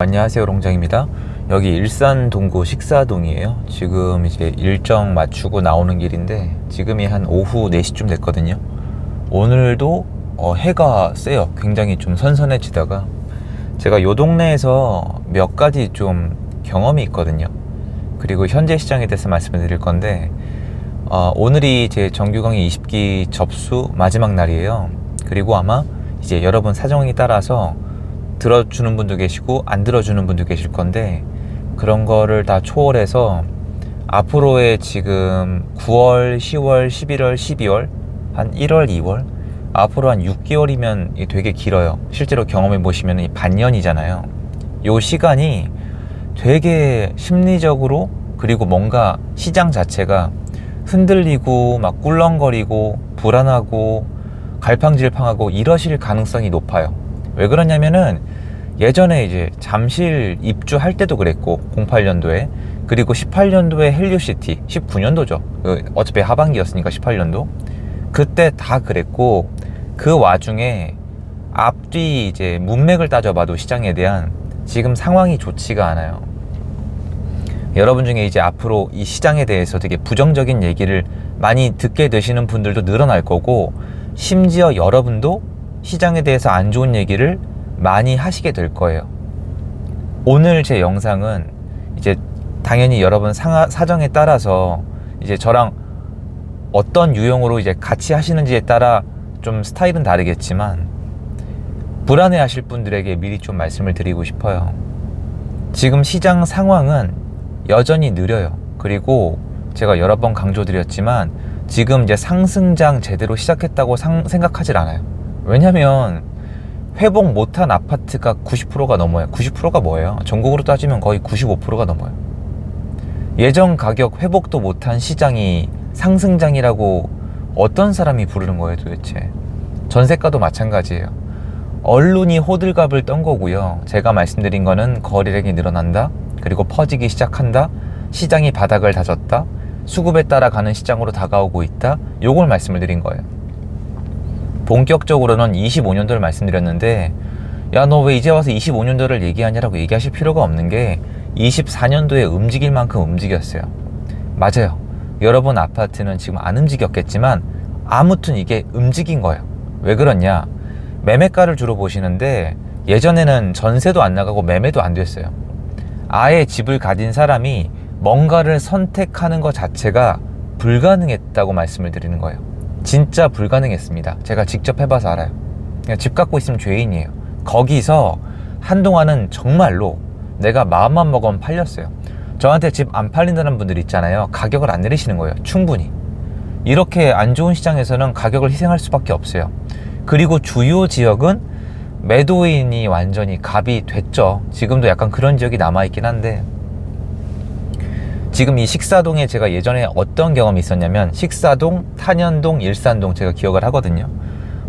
안녕하세요, 롱장입니다. 여기 일산 동구 식사동이에요. 지금 이제 일정 맞추고 나오는 길인데 지금이 한 오후 4시쯤 됐거든요. 오늘도 해가 세요. 굉장히 좀 선선해지다가 제가 요 동네에서 몇 가지 좀 경험이 있거든요. 그리고 현재 시장에 대해서 말씀을 드릴 건데 오늘이 제 정규강의 20기 접수 마지막 날이에요. 그리고 아마 이제 여러분 사정에 따라서 들어주는 분도 계시고 안 들어주는 분도 계실 건데 그런 거를 다 초월해서 앞으로의 지금 9월, 10월, 11월, 12월 한 1월, 2월 앞으로 한 6개월이면 되게 길어요. 실제로 경험해 보시면 반년이잖아요. 요 시간이 되게 심리적으로 그리고 뭔가 시장 자체가 흔들리고 막 꿀렁거리고 불안하고 갈팡질팡하고 이러실 가능성이 높아요. 왜 그러냐면은 예전에 이제 잠실 입주할 때도 그랬고 08년도에 그리고 18년도에 헬리오시티 19년도죠. 어차피 하반기였으니까 18년도 그때 다 그랬고 그 와중에 앞뒤 이제 문맥을 따져봐도 시장에 대한 지금 상황이 좋지가 않아요. 여러분 중에 이제 앞으로 이 시장에 대해서 되게 부정적인 얘기를 많이 듣게 되시는 분들도 늘어날 거고 심지어 여러분도 시장에 대해서 안 좋은 얘기를 많이 하시게 될 거예요. 오늘 제 영상은 이제 당연히 여러분 사정에 따라서 이제 저랑 어떤 유형으로 이제 같이 하시는지에 따라 좀 스타일은 다르겠지만 불안해 하실 분들에게 미리 좀 말씀을 드리고 싶어요. 지금 시장 상황은 여전히 느려요. 그리고 제가 여러 번 강조드렸지만 지금 이제 상승장 제대로 시작했다고 생각하질 않아요. 왜냐면 회복 못한 아파트가 90%가 넘어요. 90%가 뭐예요? 전국으로 따지면 거의 95%가 넘어요. 예전 가격 회복도 못한 시장이 상승장이라고 어떤 사람이 부르는 거예요 도대체? 전세가도 마찬가지예요. 언론이 호들갑을 떤 거고요. 제가 말씀드린 거는 거래량이 늘어난다, 그리고 퍼지기 시작한다, 시장이 바닥을 다졌다, 수급에 따라 가는 시장으로 다가오고 있다, 요걸 말씀을 드린 거예요. 본격적으로는 25년도를 말씀드렸는데 야, 너 왜 이제 와서 25년도를 얘기하냐라고 얘기하실 필요가 없는 게 24년도에 움직일 만큼 움직였어요. 맞아요. 여러분 아파트는 지금 안 움직였겠지만 아무튼 이게 움직인 거예요. 왜 그러냐? 매매가를 주로 보시는데 예전에는 전세도 안 나가고 매매도 안 됐어요. 아예 집을 가진 사람이 뭔가를 선택하는 것 자체가 불가능했다고 말씀을 드리는 거예요. 진짜 불가능했습니다. 제가 직접 해봐서 알아요. 그냥 집 갖고 있으면 죄인이에요. 거기서 한동안은 정말로 내가 마음만 먹으면 팔렸어요. 저한테 집 안 팔린다는 분들 있잖아요. 가격을 안 내리시는 거예요. 충분히. 이렇게 안 좋은 시장에서는 가격을 희생할 수밖에 없어요. 그리고 주요 지역은 매도인이 완전히 갑이 됐죠. 지금도 약간 그런 지역이 남아있긴 한데 지금 이 식사동에 제가 예전에 어떤 경험이 있었냐면 식사동, 탄현동, 일산동 제가 기억을 하거든요.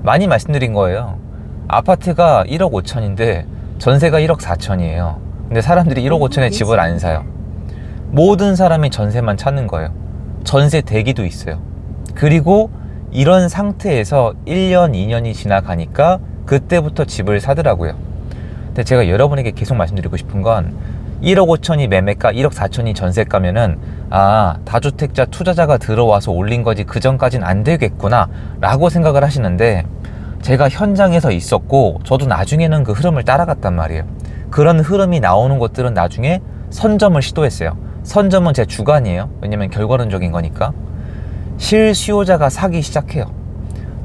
많이 말씀드린 거예요. 아파트가 1억 5천인데 전세가 1억 4천이에요. 근데 사람들이 1억 5천에 집을 안 사요. 모든 사람이 전세만 찾는 거예요. 전세 대기도 있어요. 그리고 이런 상태에서 1년, 2년이 지나가니까 그때부터 집을 사더라고요. 근데 제가 여러분에게 계속 말씀드리고 싶은 건 1억 5천이 매매가, 1억 4천이 전세가면은 다주택자 투자자가 들어와서 올린 거지 그 전까지는 안 되겠구나 라고 생각을 하시는데 제가 현장에서 있었고 저도 나중에는 그 흐름을 따라갔단 말이에요. 그런 흐름이 나오는 것들은 나중에 선점을 시도했어요. 선점은 제 주관이에요. 왜냐면 결과론적인 거니까. 실수요자가 사기 시작해요.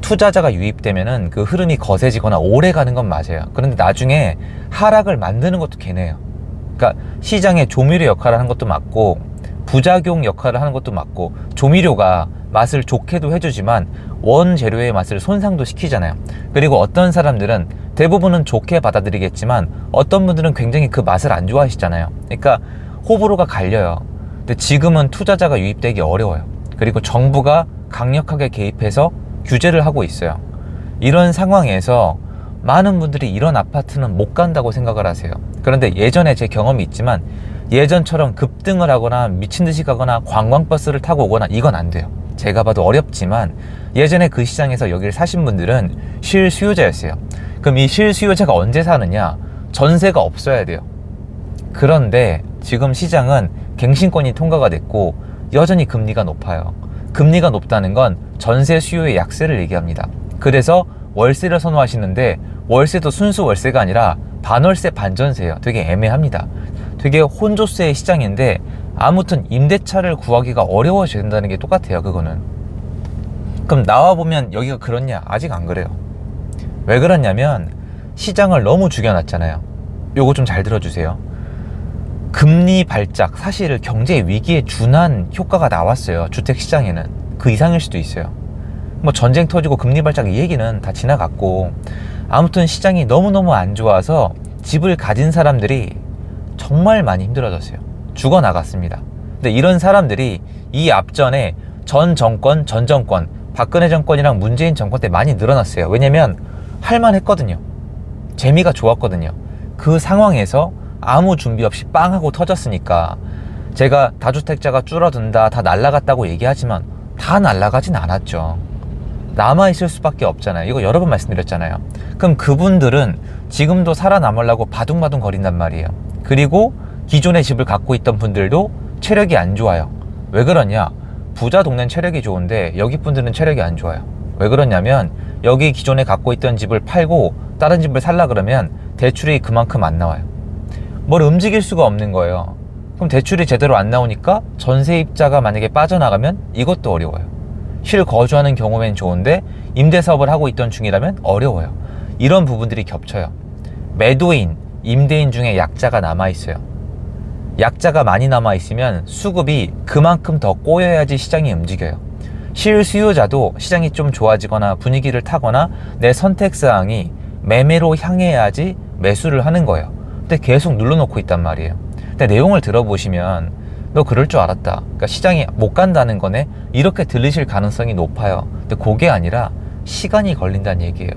투자자가 유입되면은 그 흐름이 거세지거나 오래 가는 건 맞아요. 그런데 나중에 하락을 만드는 것도 걔네예요. 그러니까 시장의 조미료 역할을 하는 것도 맞고 부작용 역할을 하는 것도 맞고 조미료가 맛을 좋게도 해주지만 원재료의 맛을 손상도 시키잖아요. 그리고 어떤 사람들은 대부분은 좋게 받아들이겠지만 어떤 분들은 굉장히 그 맛을 안 좋아하시잖아요. 그러니까 호불호가 갈려요. 근데 지금은 투자자가 유입되기 어려워요. 그리고 정부가 강력하게 개입해서 규제를 하고 있어요. 이런 상황에서 많은 분들이 이런 아파트는 못 간다고 생각을 하세요. 그런데 예전에 제 경험이 있지만 예전처럼 급등을 하거나 미친듯이 가거나 관광버스를 타고 오거나 이건 안 돼요. 제가 봐도 어렵지만 예전에 그 시장에서 여기를 사신 분들은 실수요자였어요. 그럼 이 실수요자가 언제 사느냐? 전세가 없어야 돼요. 그런데 지금 시장은 갱신권이 통과가 됐고 여전히 금리가 높아요. 금리가 높다는 건 전세 수요의 약세를 얘기합니다. 그래서 월세를 선호하시는데 월세도 순수 월세가 아니라 반월세 반전세예요. 되게 애매합니다. 되게 혼조세의 시장인데 아무튼 임대차를 구하기가 어려워져야 된다는 게 똑같아요. 그거는. 그럼 나와보면 여기가 그렇냐? 아직 안 그래요. 왜 그러냐면 시장을 너무 죽여놨잖아요. 요거 좀 잘 들어주세요. 금리 발작, 사실 경제 위기에 준한 효과가 나왔어요. 주택시장에는. 그 이상일 수도 있어요. 뭐 전쟁 터지고 금리 발작 이 얘기는 다 지나갔고, 아무튼 시장이 너무너무 안 좋아서 집을 가진 사람들이 정말 많이 힘들어졌어요. 죽어나갔습니다. 근데 이런 사람들이 이 앞전에 전 정권, 박근혜 정권이랑 문재인 정권 때 많이 늘어났어요. 왜냐면 할만했거든요. 재미가 좋았거든요. 그 상황에서 아무 준비 없이 빵 하고 터졌으니까, 제가 다주택자가 줄어든다, 다 날아갔다고 얘기하지만 다 날아가진 않았죠. 남아있을 수밖에 없잖아요. 이거 여러 번 말씀드렸잖아요. 그럼 그분들은 지금도 살아남으려고 바둥바둥 거린단 말이에요. 그리고 기존의 집을 갖고 있던 분들도 체력이 안 좋아요. 왜 그러냐? 부자 동네는 체력이 좋은데 여기 분들은 체력이 안 좋아요. 왜 그러냐면 여기 기존에 갖고 있던 집을 팔고 다른 집을 살라 그러면 대출이 그만큼 안 나와요. 뭘 움직일 수가 없는 거예요. 그럼 대출이 제대로 안 나오니까 전세입자가 만약에 빠져나가면 이것도 어려워요. 실거주하는 경우엔 좋은데 임대사업을 하고 있던 중이라면 어려워요. 이런 부분들이 겹쳐요. 매도인, 임대인 중에 약자가 남아있어요. 약자가 많이 남아있으면 수급이 그만큼 더 꼬여야지 시장이 움직여요. 실수요자도 시장이 좀 좋아지거나 분위기를 타거나 내 선택사항이 매매로 향해야지 매수를 하는 거예요. 근데 계속 눌러놓고 있단 말이에요. 근데 내용을 들어보시면 너 그럴 줄 알았다, 그러니까 시장이 못 간다는 거네, 이렇게 들리실 가능성이 높아요. 근데 그게 아니라 시간이 걸린다는 얘기예요.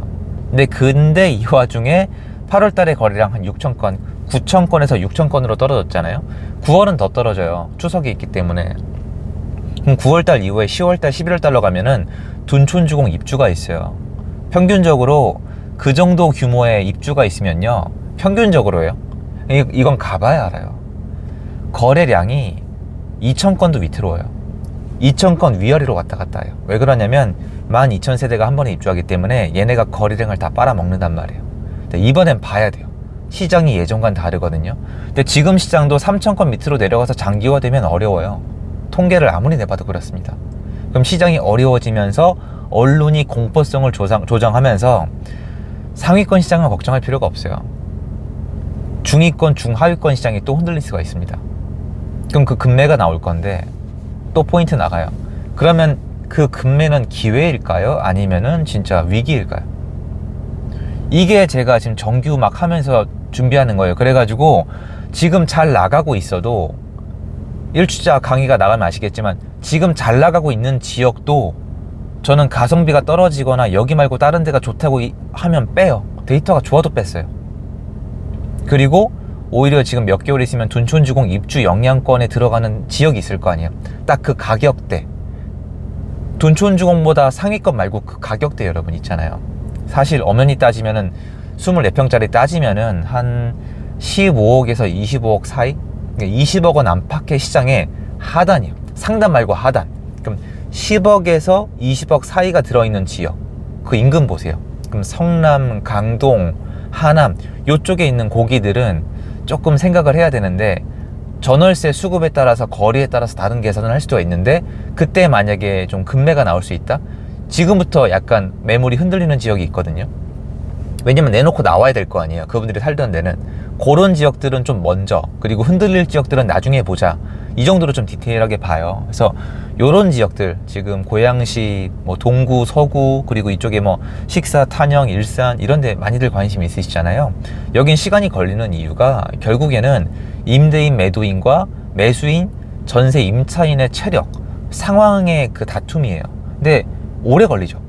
근데 이 와중에 8월 달에 거래량 한 6,000건, 9,000건에서 6,000건으로 떨어졌잖아요. 9월은 더 떨어져요. 추석이 있기 때문에. 그럼 9월 달 이후에 10월 달, 11월 달로 가면은 둔촌주공 입주가 있어요. 평균적으로 그 정도 규모의 입주가 있으면요, 평균적으로요, 이건 가봐야 알아요. 거래량이 2,000건도 밑으로 와요. 2,000건 위아래로 왔다 갔다 해요. 왜 그러냐면 12,000세대가 한 번에 입주하기 때문에 얘네가 거래량을 다 빨아먹는단 말이에요. 근데 이번엔 봐야 돼요. 시장이 예전과는 다르거든요. 근데 지금 시장도 3,000건 밑으로 내려가서 장기화되면 어려워요. 통계를 아무리 내봐도 그렇습니다. 그럼 시장이 어려워지면서 언론이 공포성을 조정하면서 상위권 시장은 걱정할 필요가 없어요. 중위권, 중하위권 시장이 또 흔들릴 수가 있습니다. 그럼 그 금매가 나올 건데 또 포인트 나가요. 그러면 그 금매는 기회일까요? 아니면은 진짜 위기일까요? 이게 제가 지금 정규 막 하면서 준비하는 거예요. 그래가지고 지금 잘 나가고 있어도, 일주자 강의가 나가면 아시겠지만 지금 잘 나가고 있는 지역도 저는 가성비가 떨어지거나 여기 말고 다른 데가 좋다고 하면 빼요. 데이터가 좋아도 뺐어요. 그리고 오히려 지금 몇 개월 있으면 둔촌주공 입주 영향권에 들어가는 지역이 있을 거 아니에요. 딱 그 가격대, 둔촌주공보다 상위권 말고 그 가격대 여러분 있잖아요. 사실 엄연히 따지면은 24평짜리 따지면은 한 15억에서 25억 사이, 20억 원 안팎의 시장의 하단이에요. 상단 말고 하단. 그럼 10억에서 20억 사이가 들어있는 지역, 그 인근 보세요. 그럼 성남, 강동, 하남 요쪽에 있는 고기들은 조금 생각을 해야 되는데, 전월세 수급에 따라서 거리에 따라서 다른 계산을 할 수도 있는데, 그때 만약에 좀 금매가 나올 수 있다? 지금부터 약간 매물이 흔들리는 지역이 있거든요. 왜냐면 내놓고 나와야 될 거 아니에요. 그분들이 살던 데는. 그런 지역들은 좀 먼저, 그리고 흔들릴 지역들은 나중에 보자, 이 정도로 좀 디테일하게 봐요. 그래서 요런 지역들, 지금 고양시, 뭐 동구, 서구, 그리고 이쪽에 뭐 식사, 탄영, 일산 이런 데 많이들 관심이 있으시잖아요. 여긴 시간이 걸리는 이유가 결국에는 임대인, 매도인과 매수인, 전세 임차인의 체력, 상황의 그 다툼이에요. 근데 오래 걸리죠.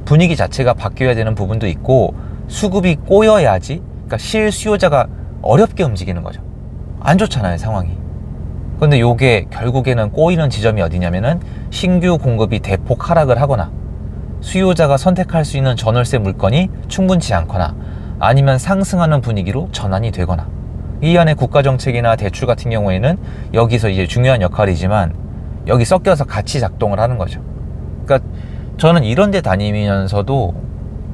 분위기 자체가 바뀌어야 되는 부분도 있고, 수급이 꼬여야지, 그러니까 실수요자가 어렵게 움직이는 거죠. 안 좋잖아요, 상황이. 근데 요게 결국에는 꼬이는 지점이 어디냐면은 신규 공급이 대폭 하락을 하거나, 수요자가 선택할 수 있는 전월세 물건이 충분치 않거나, 아니면 상승하는 분위기로 전환이 되거나, 이 안에 국가정책이나 대출 같은 경우에는 여기서 이제 중요한 역할이지만 여기 섞여서 같이 작동을 하는 거죠. 그러니까 저는 이런 데 다니면서도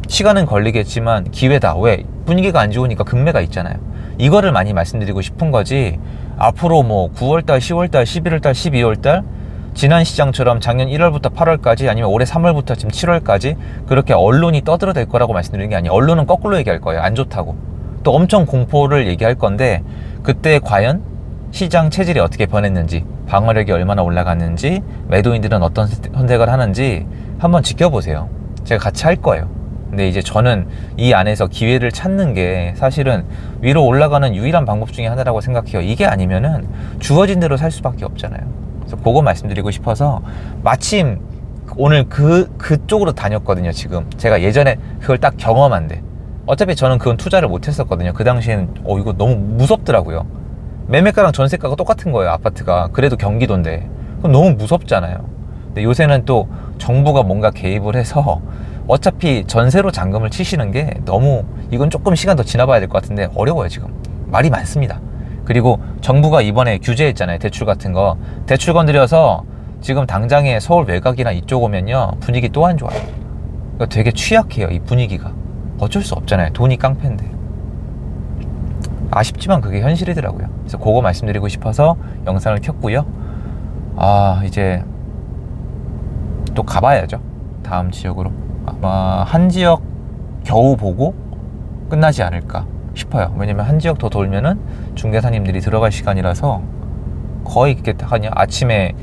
시간은 걸리겠지만 기회다. 왜? 분위기가 안 좋으니까 금매가 있잖아요. 이거를 많이 말씀드리고 싶은 거지, 앞으로 뭐 9월달, 10월달, 11월달, 12월달 지난 시장처럼 작년 1월부터 8월까지 아니면 올해 3월부터 지금 7월까지 그렇게 언론이 떠들어댈 거라고 말씀드리는 게 아니에요. 언론은 거꾸로 얘기할 거예요. 안 좋다고. 또 엄청 공포를 얘기할 건데, 그때 과연 시장 체질이 어떻게 변했는지, 방어력이 얼마나 올라갔는지, 매도인들은 어떤 선택을 하는지 한번 지켜보세요. 제가 같이 할 거예요. 근데 이제 저는 이 안에서 기회를 찾는 게 사실은 위로 올라가는 유일한 방법 중에 하나라고 생각해요. 이게 아니면은 주어진 대로 살 수밖에 없잖아요. 그래서 그거 말씀드리고 싶어서 마침 오늘 그쪽으로 다녔거든요. 지금 제가 예전에 그걸 딱 경험한데, 어차피 저는 그건 투자를 못 했었거든요. 그 당시에는 이거 너무 무섭더라고요. 매매가랑 전세가가 똑같은 거예요. 아파트가. 그래도 경기도인데 그럼 너무 무섭잖아요. 근데 요새는 또 정부가 뭔가 개입을 해서 어차피 전세로 잔금을 치시는 게 너무, 이건 조금 시간 더 지나봐야 될 것 같은데 어려워요. 지금 말이 많습니다. 그리고 정부가 이번에 규제했잖아요. 대출 같은 거. 대출 건드려서 지금 당장에 서울 외곽이나 이쪽 오면요, 분위기 또 안 좋아요. 그러니까 되게 취약해요. 이 분위기가. 어쩔 수 없잖아요. 돈이 깡패인데. 아쉽지만 그게 현실이더라고요. 그래서 그거 말씀드리고 싶어서 영상을 켰고요. 이제 또 가봐야죠. 다음 지역으로. 아마 한 지역 겨우 보고 끝나지 않을까 싶어요. 왜냐면 한 지역 더 돌면은 중개사님들이 들어갈 시간이라서 거의 이렇게 한 아침에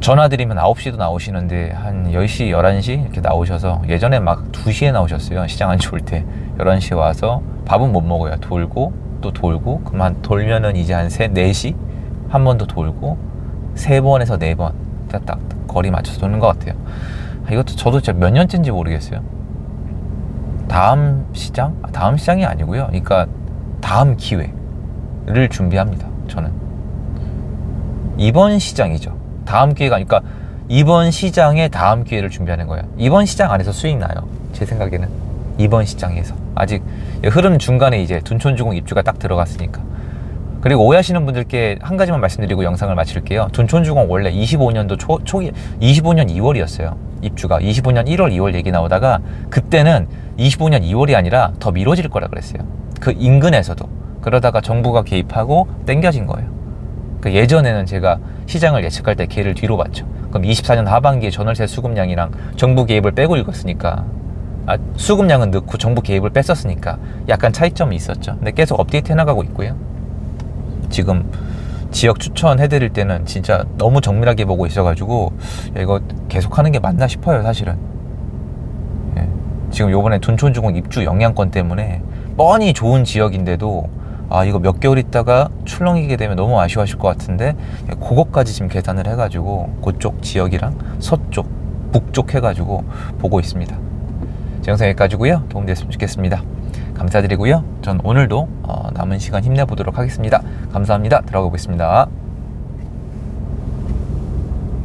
전화드리면 9시도 나오시는데 한 10시, 11시 이렇게 나오셔서, 예전에 막 2시에 나오셨어요. 시장 안 좋을 때. 11시에 와서 밥은 못 먹어요. 돌고 또 돌고, 그만 돌면은 이제 한 4시 한 번 더 돌고 3번에서 4번 딱 거리 맞춰서 도는 것 같아요. 이것도 저도 진짜 몇 년째인지 모르겠어요. 다음 시장이 아니고요. 그러니까 다음 기회를 준비합니다. 저는 이번 시장이죠. 다음 기회가, 그러니까 이번 시장에 다음 기회를 준비하는 거예요. 이번 시장 안에서 수익 나요. 제 생각에는 이번 시장에서 아직 흐름 중간에 이제 둔촌주공 입주가 딱 들어갔으니까. 그리고 오해하시는 분들께 한 가지만 말씀드리고 영상을 마칠게요. 둔촌주공 원래 25년도 초기 25년 2월이었어요. 입주가 25년 1월 2월 얘기 나오다가, 그때는 25년 2월이 아니라 더 미뤄질 거라 그랬어요. 그 인근에서도. 그러다가 정부가 개입하고 땡겨진 거예요. 그 예전에는 제가 시장을 예측할 때 걔를 뒤로 봤죠. 그럼 24년 하반기에 전월세 수급량이랑 정부 개입을 빼고 읽었으니까, 수급량은 넣고 정부 개입을 뺐었으니까 약간 차이점이 있었죠. 근데 계속 업데이트 해나가고 있고요. 지금 지역 추천해드릴 때는 진짜 너무 정밀하게 보고 있어가지고 이거 계속하는 게 맞나 싶어요. 사실은. 지금 요번에 둔촌주공 입주 영향권 때문에 뻔히 좋은 지역인데도 이거 몇 개월 있다가 출렁이게 되면 너무 아쉬워하실 것 같은데, 그것까지 지금 계산을 해가지고 그쪽 지역이랑 서쪽, 북쪽 해가지고 보고 있습니다. 제 영상 여기까지고요. 도움됐으면 좋겠습니다. 감사드리고요. 전 오늘도 남은 시간 힘내보도록 하겠습니다. 감사합니다. 들어가 보겠습니다.